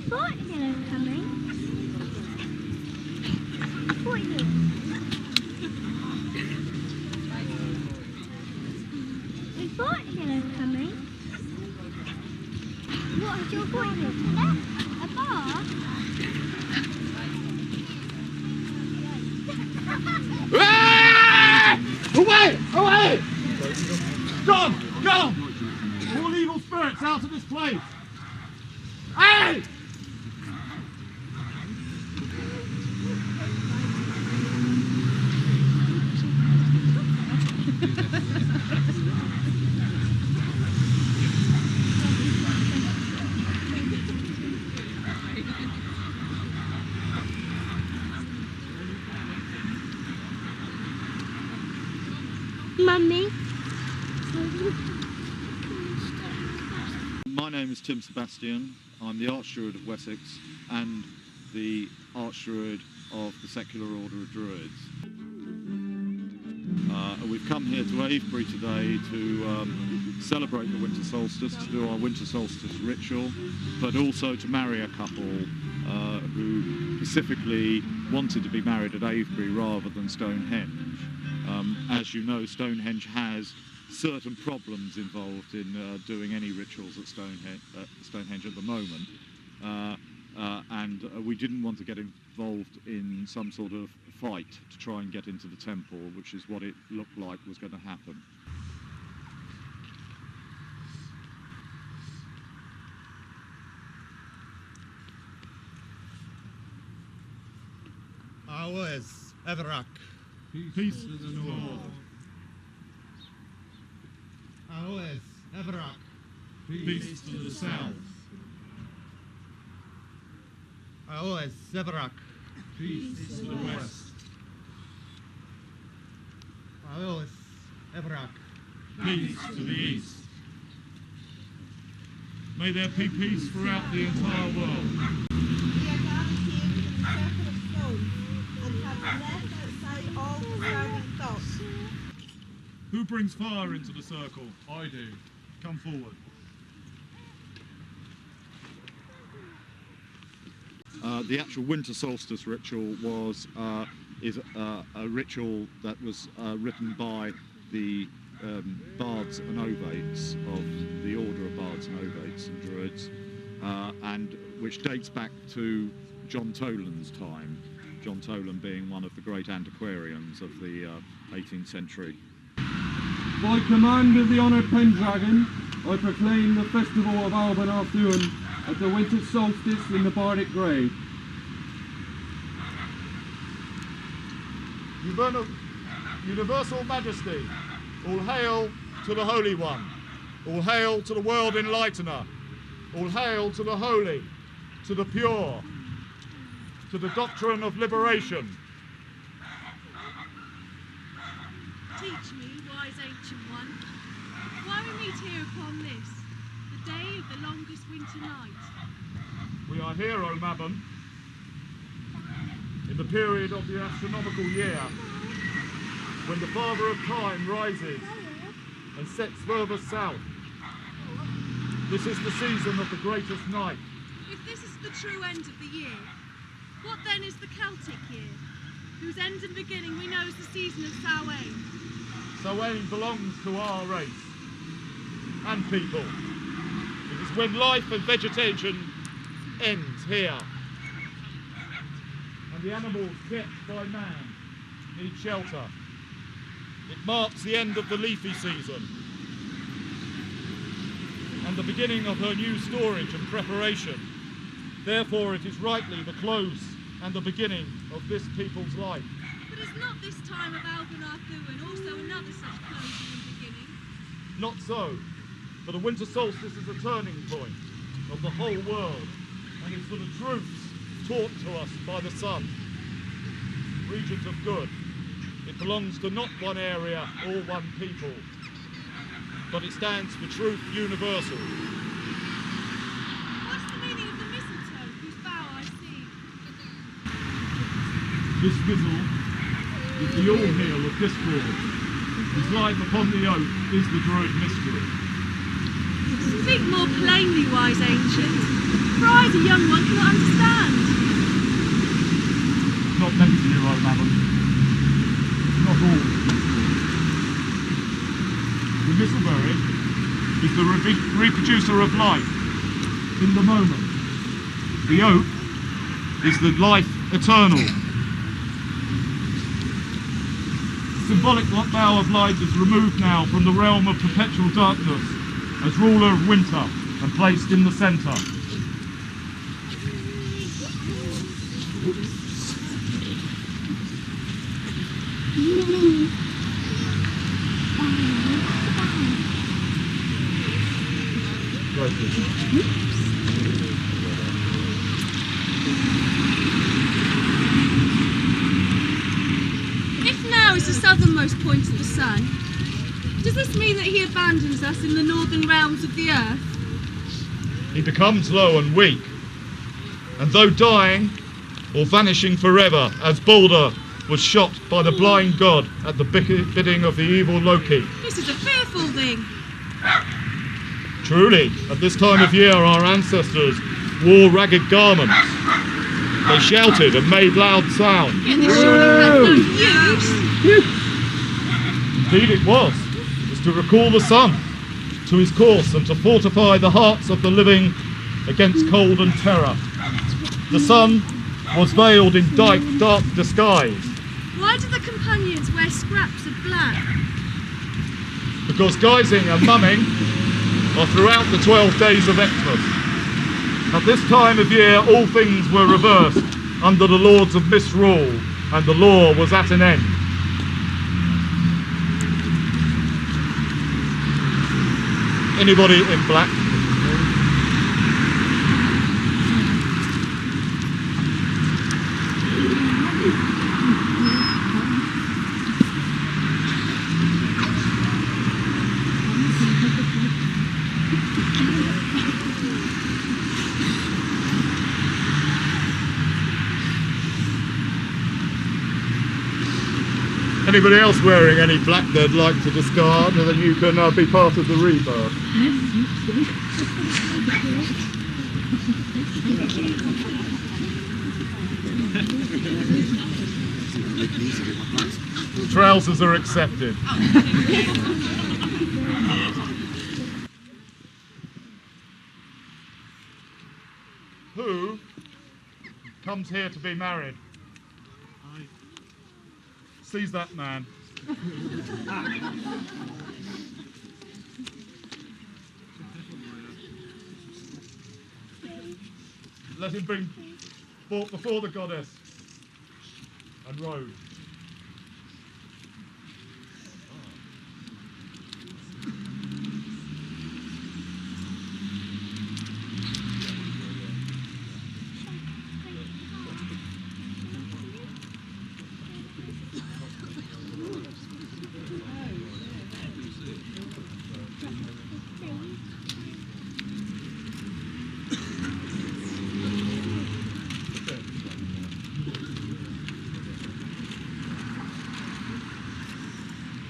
thought you were coming. I thought you were. I thought you were coming. What is your appointment today? A bar? Away! Away! Gone! Gone! All evil spirits out of this place! Hey! Mummy. My name is Tim Sebastian. I'm the Archdruid of Wessex and the Archdruid of the Secular Order of Druids. We've come here to Avebury today to celebrate the winter solstice, to do our winter solstice ritual, but also to marry a couple who specifically wanted to be married at Avebury rather than Stonehenge. As you know, Stonehenge has certain problems involved in doing any rituals at Stonehenge at the moment, and we didn't want to get involved in some sort of fight to try and get into the temple, which is what it looked like was going to happen. Always, Everak. Peace to the north. Always, Everak. Peace to the south. Always, Everak. Peace to the west. Always, Everak. Peace to the east. May there be peace throughout the entire world. We are gathered here in the circle of stone and have left outside all surrounding thoughts. Who brings fire into the circle? I do. Come forward. The actual winter solstice ritual is a ritual that was written by the bards and ovates of the order of bards and ovates and druids, and which dates back to John Toland's time. John Toland being one of the great antiquarians of the 18th century. By command of the honoured Pendragon, I proclaim the festival of Avebury at the winter solstice in the Bardic grave. Universal Majesty, all hail to the Holy One, all hail to the World Enlightener, all hail to the Holy, to the Pure, to the doctrine of liberation. Teach me, wise ancient one, why we meet here upon this, the day of the longest winter night. We are here, O Mabon, in the period of the astronomical year, when the Father of Time rises and sets further south. This is the season of the greatest night. If this is the true end of the year, what then is the Celtic year, whose end and beginning we know is the season of Samhain? Samhain belongs to our race and people. It is when life and vegetation ends here, and the animals kept by man need shelter. It marks the end of the leafy season and the beginning of her new storage and preparation. Therefore, it is rightly the close and the beginning of this people's life. But is not this time of Avebury also another such closing and beginning? Not so, for the winter solstice is a turning point of the whole world, and is for the truths taught to us by the sun. Regent of good, it belongs to not one area or one people, but it stands for truth universal. What's the meaning of the mistletoe, whose bough I see? This fizzle is the all-hail of discord. His life upon the oak is the Druid mystery. Speak more plainly, wise ancient, for I, as a young one, cannot understand. Not meant to do, old Mammon. Not all. The Mistletoe is the reproducer of life in the moment. The oak is the life eternal. Symbolic bough of light is removed now from the realm of perpetual darkness as ruler of winter and placed in the centre. If now is the southernmost point of the sun, does this mean that he abandons us in the northern realms of the earth? He becomes low and weak, and though dying or vanishing forever, as Balder was shot by the blind god at the bidding of the evil Loki. This is a fearful thing. Truly, at this time of year our ancestors wore ragged garments. They shouted and made loud sound. Yet this surely has no use. Indeed it was. It was to recall the sun to his course and to fortify the hearts of the living against cold and terror. The sun was veiled in dark disguise. Why do the companions wear scraps of black? Because guising and mumming are throughout the 12 days of Xmas. At this time of year all things were reversed under the lords of misrule, and the law was at an end. Anybody in black? Anybody else wearing any black they'd like to discard, and then you can be part of the rebirth? Trousers are accepted. Who comes here to be married? Seize that man. Let him be brought before the goddess and rode.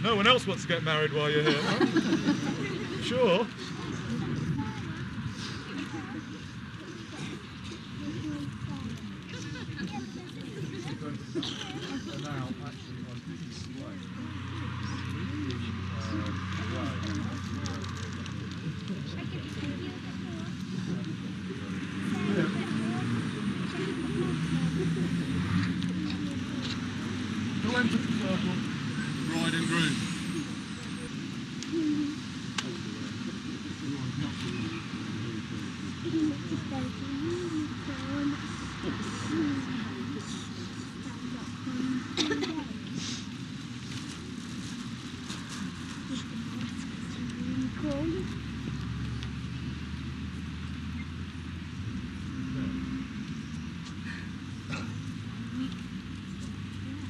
No one else wants to get married while you're here, huh? Sure. Who enters the circle? Bride and groom.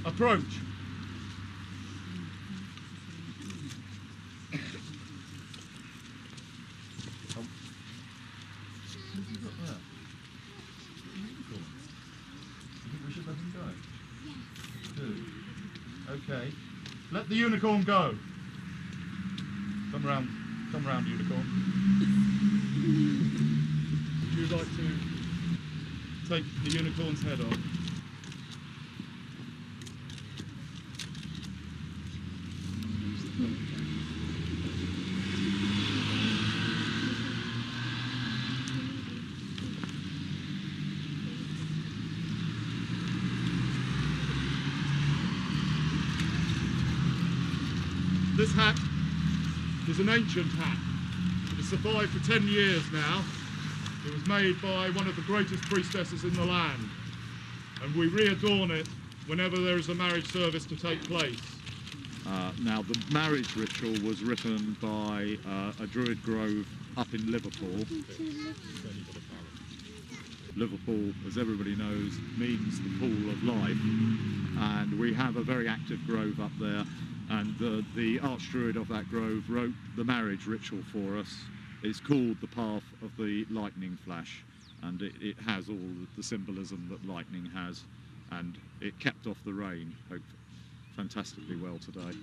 Approach. Okay. Let the unicorn go. Come round. Come round, Unicorn. Would you like to take the unicorn's head off? This hat is an ancient hat. It has survived for 10 years now. It was made by one of the greatest priestesses in the land, and we re-adorn it whenever there is a marriage service to take place. Now, the marriage ritual was written by a Druid grove up in Liverpool. Liverpool, as everybody knows, means the pool of life, and we have a very active grove up there, and the Archdruid of that grove wrote the marriage ritual for us. It's called the Path of the Lightning Flash, and it has all the symbolism that lightning has, and it kept off the rain fantastically well today.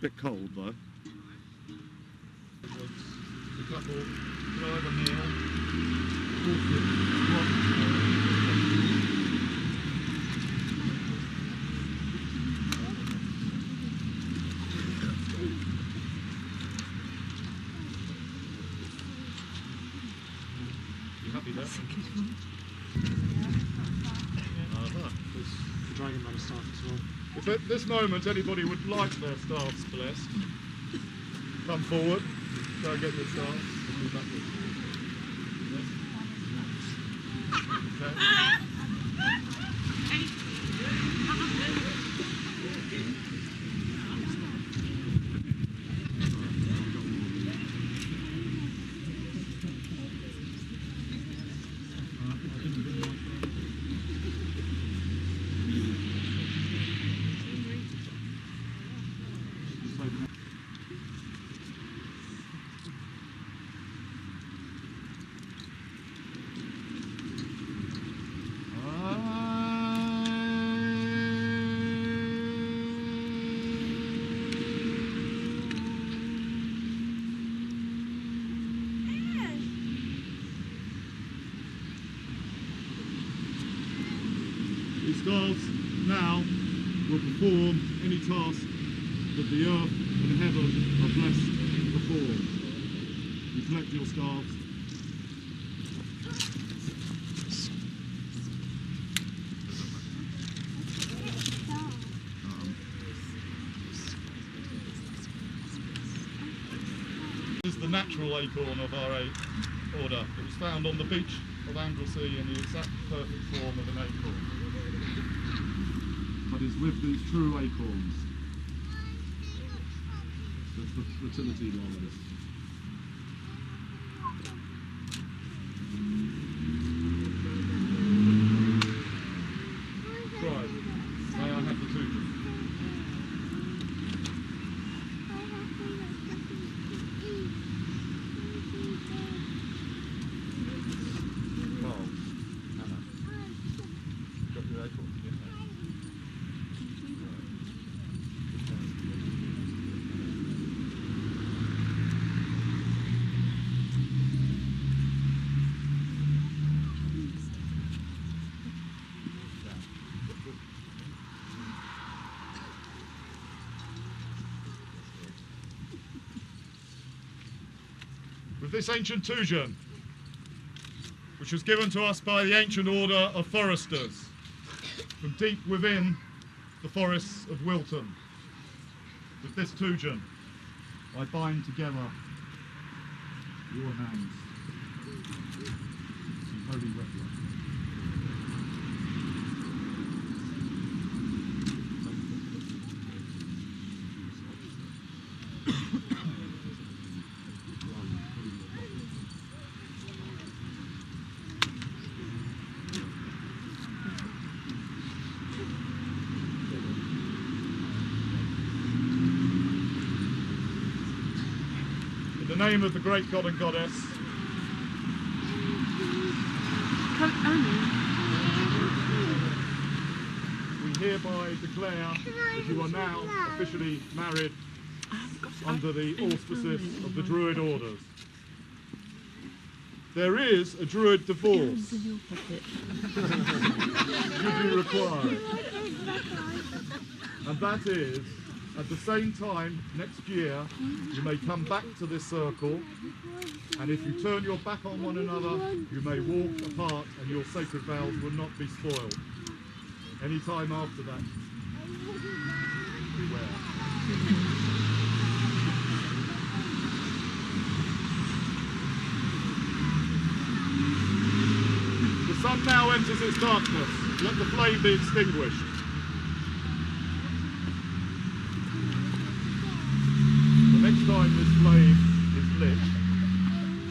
Bit cold though. The couple go over meal. You happy there? That's a good one. The dragon man staff as well. If at this moment anybody would like their staffs blessed, come forward, go and get your staffs. We'll be back with you. Okay. These staffs now will perform any task that the earth and heaven are blessed to perform. You collect your staffs. This is the natural acorn of our order. It was found on the beach of Anglesey in the exact perfect form of an acorn. But it's with these true acorns that fertility lies. Right, may I have the two? Well, Hannah, got your acorn? Yeah. With this ancient tujon, which was given to us by the ancient order of foresters from deep within the forests of Wilton. With this tujon, I bind together your hands in holy wedlock. In the name of the great God and Goddess, we hereby declare that you are now officially married under the auspices of the Druid orders. There is a Druid divorce, should you require. And that is, at the same time next year, you may come back to this circle, and if you turn your back on one another, you may walk apart and your sacred vows will not be spoiled. Any time after that, beware. The sun now enters its darkness. Let the flame be extinguished. The next time this flame is lit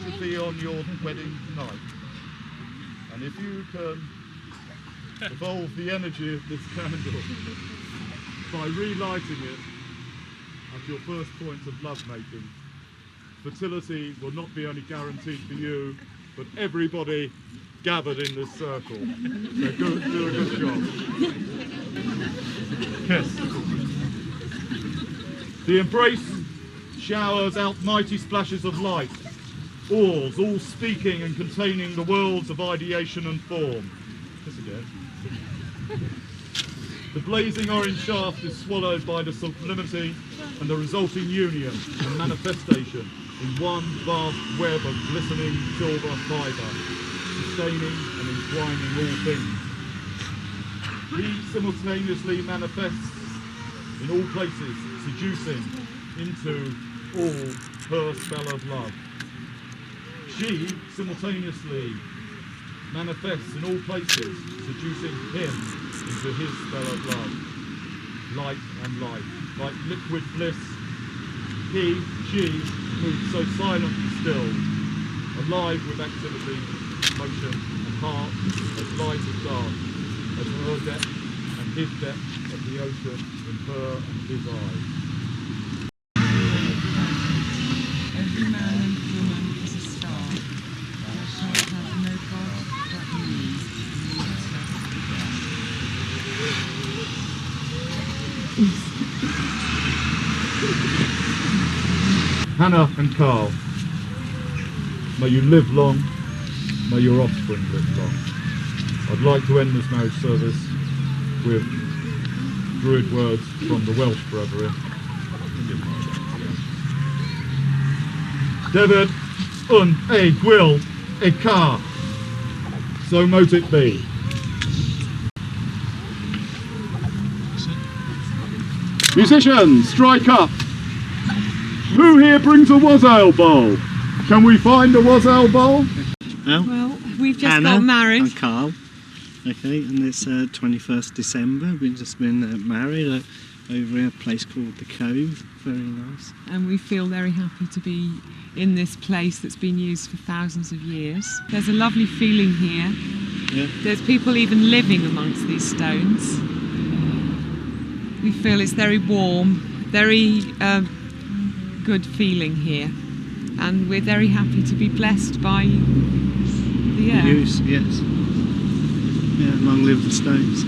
should be on your wedding night. And if you can evolve the energy of this candle by relighting it at your first point of lovemaking, fertility will not be only guaranteed for you, but everybody gathered in this circle. So do a good job. Kiss. The embrace showers out mighty splashes of light, oars all speaking and containing the worlds of ideation and form. Kiss again. The blazing orange shaft is swallowed by the sublimity and the resulting union and manifestation in one vast web of glistening silver fibre, sustaining and entwining all things. He simultaneously manifests in all places, seducing into all her spell of love. She simultaneously manifests in all places, seducing him into his spell of love. Light and life, like liquid bliss, she moves so silently still, alive with activity, motion and heart, as light and dark, as her depth and his depth of the ocean in her and his eyes. Every man and woman is a star. Thou shalt have no God but me. Hannah and Carl, may you live long, may your offspring live long. I'd like to end this marriage service with Druid words from the Welsh Breviary. Defyd un e gwyl e car, so mote it be. Musicians, strike up! Who here brings a wassail bowl? Can we find a wassail bowl? Well, we've just Anna got married. and Carl. Okay, and it's 21st December. We've just been married over a place called the Cove. Very nice. And we feel very happy to be in this place that's been used for thousands of years. There's a lovely feeling here. Yeah. There's people even living amongst these stones. We feel it's very warm, very good feeling here, and we're very happy to be blessed by the air. Use, yes. Yeah, long live the stones.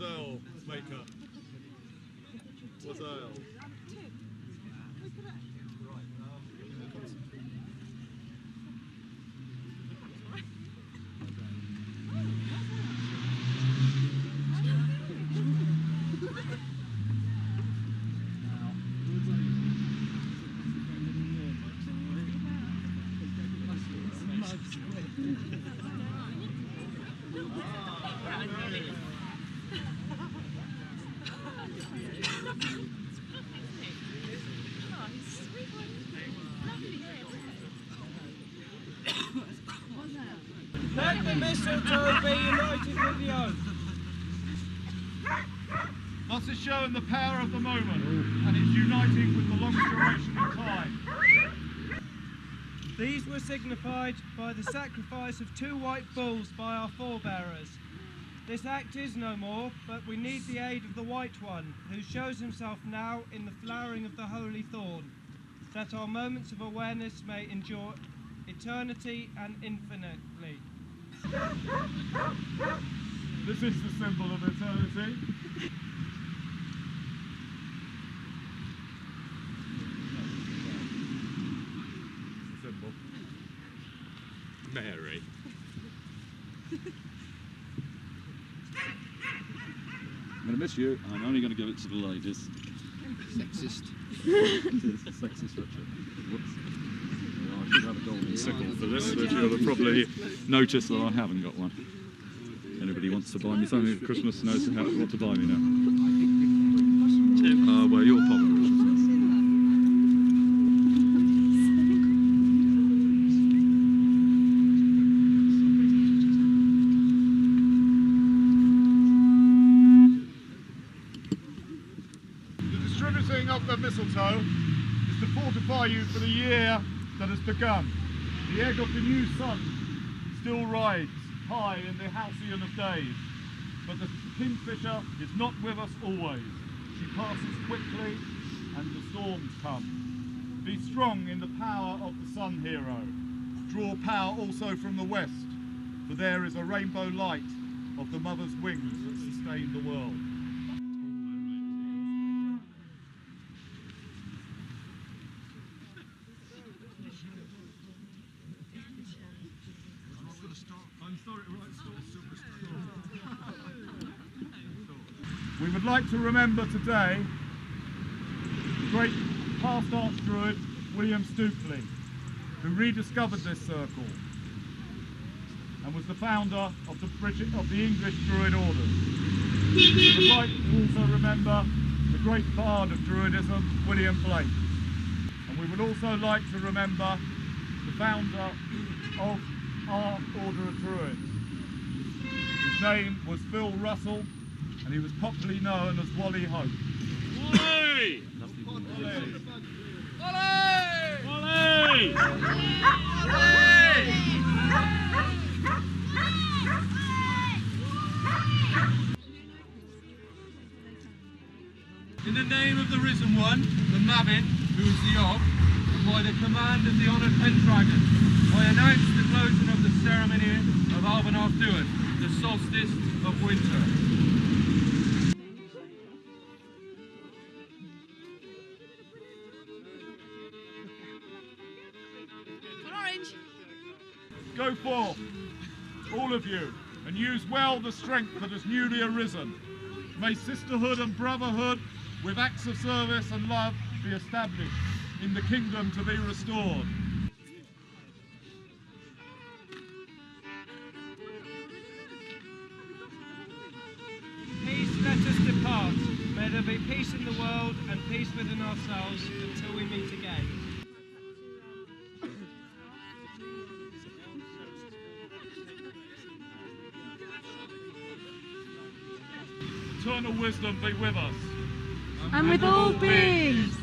Was ale maker. Was ale. Let the mistletoe be united with the oak. Thus is shown the power of the moment and its uniting with the long duration of time. These were signified by the sacrifice of 2 white bulls by our forebearers. This act is no more, but we need the aid of the White One, who shows himself now in the flowering of the holy thorn, that our moments of awareness may endure eternity and infinitely. This is the symbol of eternity. Symbol. Mary. I'm going to miss you. I'm only going to give it to the ladies. Sexist. It's a sexist Richard. Whoops. Well, I should have a golden sickle for this, but you'll have probably noticed that I haven't got one. Anybody wants to buy me something at Christmas knows what to buy me now. Well, you're popular, Richard. The distributing of the mistletoe is to fortify you for the year that has begun. The egg of the new sun still rides high in the halcyon of days, but the kingfisher is not with us always. She passes quickly and the storms come. Be strong in the power of the sun hero. Draw power also from the west, for there is a rainbow light of the mother's wings that sustain the world. We would like to remember today the great past archdruid William Stoopley, who rediscovered this circle and was the founder of the English Druid orders. We would like to also remember the great bard of Druidism, William Blake. And we would also like to remember the founder of our Order of Druids. His name was Phil Russell, and he was popularly known as Wally Hope. Wally! Wally! In the name of the Risen One, the Mavin, who is the Og, and by the command of the honoured Pendragon, I announce the closing of the ceremony of Avebury, the solstice of winter. Go forth, all of you, and use well the strength that has newly arisen. May sisterhood and brotherhood, with acts of service and love, be established in the kingdom to be restored. Peace, let us depart. May there be peace in the world and peace within ourselves until we meet again. Eternal wisdom be with us. And with all beings.